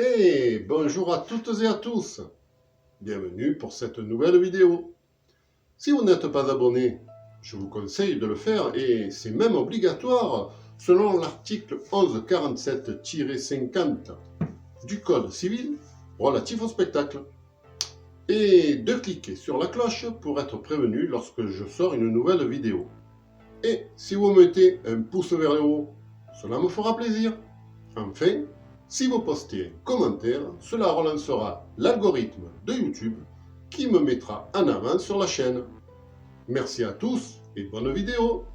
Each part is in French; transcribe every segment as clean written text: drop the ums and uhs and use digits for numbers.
Et bonjour à toutes et à tous. Bienvenue pour cette nouvelle vidéo. Si vous n'êtes pas abonné, je vous conseille de le faire et c'est même obligatoire selon l'article 1147-50 du Code civil relatif au spectacle. Et de cliquer sur la cloche pour être prévenu lorsque je sors une nouvelle vidéo. Et si vous mettez un pouce vers le haut, cela me fera plaisir. Enfin, si vous postez un commentaire, cela relancera l'algorithme de YouTube qui me mettra en avant sur la chaîne. Merci à tous et bonne vidéo!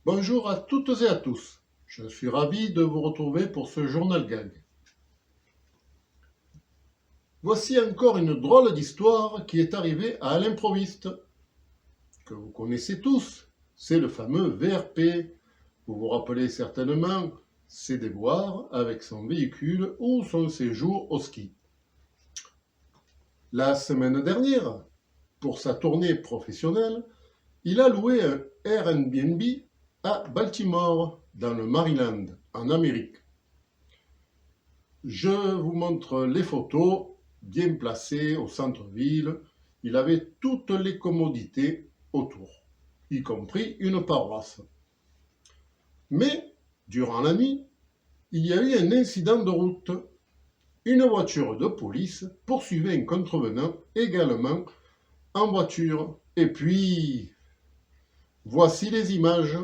Bonjour à toutes et à tous, je suis ravi de vous retrouver pour ce journal gag. Voici encore une drôle d'histoire qui est arrivée à l'improviste, que vous connaissez tous, c'est le fameux VRP. Vous vous rappelez certainement ses déboires avec son véhicule ou son séjour au ski. La semaine dernière, pour sa tournée professionnelle, il a loué un Airbnb à Baltimore, dans le Maryland, en Amérique. Je vous montre les photos, bien placées au centre-ville. Il avait toutes les commodités autour, y compris une paroisse. Mais, durant la nuit, il y a eu un incident de route. Une voiture de police poursuivait un contrevenant également en voiture. Et puis, voici les images.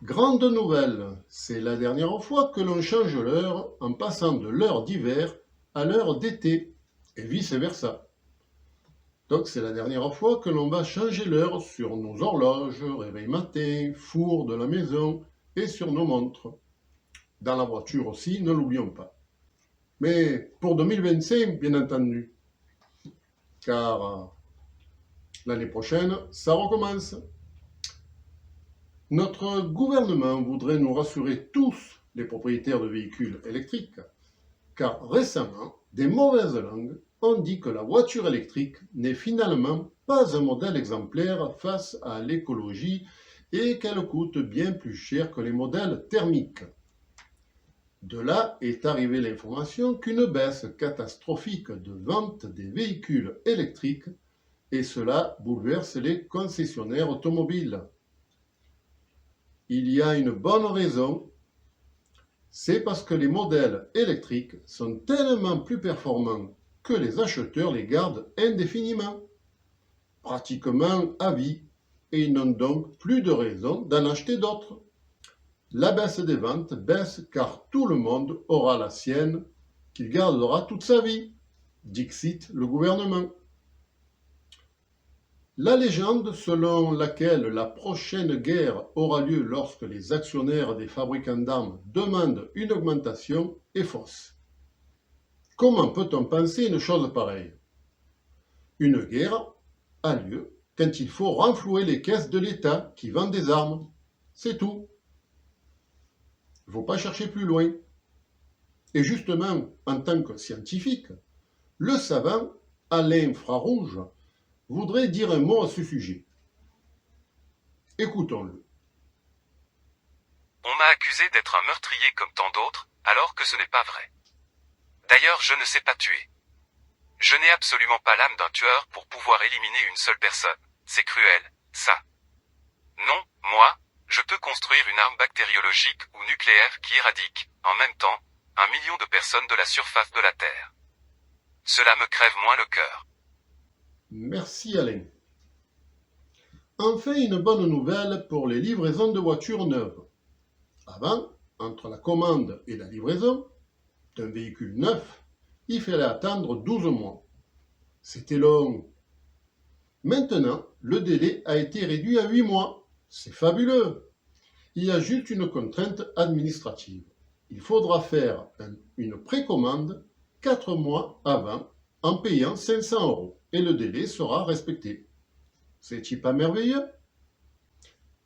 Grande nouvelle, c'est la dernière fois que l'on change l'heure en passant de l'heure d'hiver à l'heure d'été, et vice-versa. Donc c'est la dernière fois que l'on va changer l'heure sur nos horloges, réveil matin, four de la maison et sur nos montres. Dans la voiture aussi, ne l'oublions pas. Mais pour 2025, bien entendu, car l'année prochaine, ça recommence. Notre gouvernement voudrait nous rassurer tous, les propriétaires de véhicules électriques, car récemment, des mauvaises langues ont dit que la voiture électrique n'est finalement pas un modèle exemplaire face à l'écologie et qu'elle coûte bien plus cher que les modèles thermiques. De là est arrivée l'information qu'une baisse catastrophique de vente des véhicules électriques, et cela bouleverse les concessionnaires automobiles. Il y a une bonne raison, c'est parce que les modèles électriques sont tellement plus performants que les acheteurs les gardent indéfiniment, pratiquement à vie, et ils n'ont donc plus de raison d'en acheter d'autres. La baisse des ventes baisse car tout le monde aura la sienne qu'il gardera toute sa vie, dixit le gouvernement. La légende selon laquelle la prochaine guerre aura lieu lorsque les actionnaires des fabricants d'armes demandent une augmentation est fausse. Comment peut-on penser une chose pareille? Une guerre a lieu quand il faut renflouer les caisses de l'État qui vend des armes. C'est tout. Il ne faut pas chercher plus loin. Et justement, en tant que scientifique, le savant Alain Frarouge voudrait dire un mot à ce sujet. Écoutons-le. On m'a accusé d'être un meurtrier comme tant d'autres, alors que ce n'est pas vrai. D'ailleurs, je ne sais pas tuer. Je n'ai absolument pas l'âme d'un tueur pour pouvoir éliminer une seule personne. C'est cruel, ça. Non, moi, je peux construire une arme bactériologique ou nucléaire qui éradique, en même temps, 1 million de personnes de la surface de la Terre. Cela me crève moins le cœur. Merci Alain. Enfin, une bonne nouvelle pour les livraisons de voitures neuves. Avant, entre la commande et la livraison d'un véhicule neuf, il fallait attendre 12 mois. C'était long. Maintenant, le délai a été réduit à 8 mois. C'est fabuleux. Il y a juste une contrainte administrative. Il faudra faire une précommande 4 mois avant en payant 500 € et le délai sera respecté. C'est-il pas merveilleux?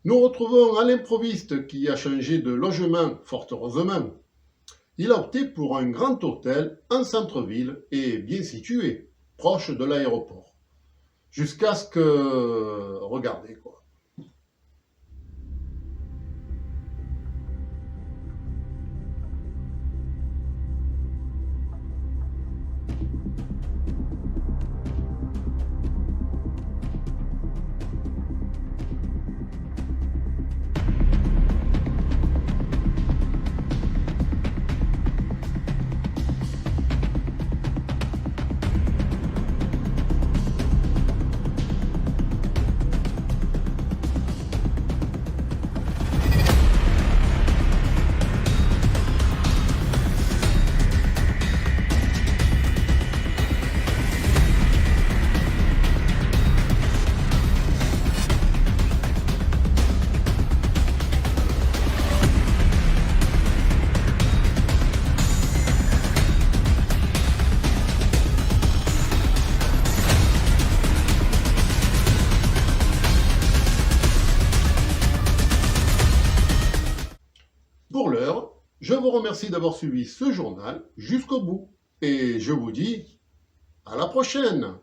Nous retrouvons à l'improviste qui a changé de logement, fort heureusement. Il a opté pour un grand hôtel en centre-ville et bien situé, proche de l'aéroport. Jusqu'à ce que... Regardez quoi. Pour l'heure, je vous remercie d'avoir suivi ce journal jusqu'au bout et je vous dis à la prochaine.